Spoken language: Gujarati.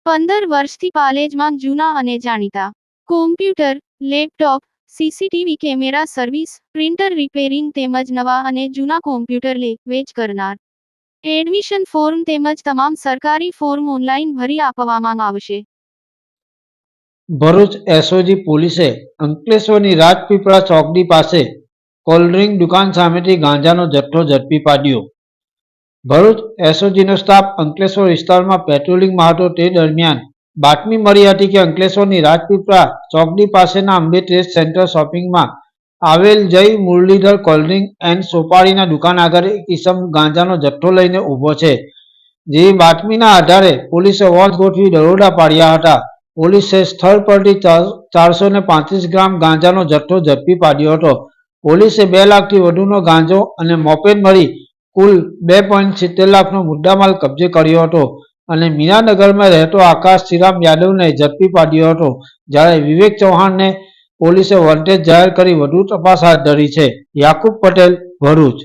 15 વર્ષથી પાલેજમાં જૂના અને જાણીતા computer, laptop, CCTV camera service, printer repairing તેમજ નવા અને જૂના કોમ્પ્યુટર લે વેચ કરનાર. એડમિશન ફોર્મ તેમજ તમામ સરકારી ફોર્મ ઓનલાઈન ભરી આપવામાં આવશે. ભરૂચ એસઓજી પોલીસે અંકલેશ્વરની રાજપીપળા ચોકડી પાસે કોલ્ડ્રિંક દુકાન સામેથી ગાંજાનો જથ્થો ઝડપી પાડ્યો. ભરૂચ એસઓજીનો સ્ટાફ અંકલેશ્વર વિસ્તારમાં પેટ્રોલિંગમાં હતો તે દરમિયાન બાતમી મળી હતી કે અંકલેશ્વરની રાજપીપળા ચોકડી પાસેના અંબે ટ્રેડ સેન્ટર શોપિંગમાં આવેલ જય મુરલીધર કોલ્ડ્રિંક એન્ડ સોપારીના દુકાન આગળ એક ઈસમ ગાંજાનો જથ્થો લઈને ઊભો છે. જેવી બાતમીના આધારે પોલીસે વોચ ગોઠવી દરોડા પાડ્યા હતા. પોલીસે સ્થળ પરથી 435 ગ્રામ ગાંજાનો જથ્થો ઝડપી પાડ્યો હતો. પોલીસે 2 લાખથી વધુનો ગાંજો અને મોપેડ મળી કુલ 2.70 લાખનો મુદ્દામાલ કબજે કર્યો હતો અને મીનાનગરમાં રહેતો આકાશ શ્રીરામ યાદવને ઝડપી પાડ્યો હતો. જ્યારે વિવેક ચૌહાણને પોલીસે વોન્ટેડ જાહેર કરી વધુ તપાસ હાથ ધરી છે. યાકુબ પટેલ, ભરૂચ.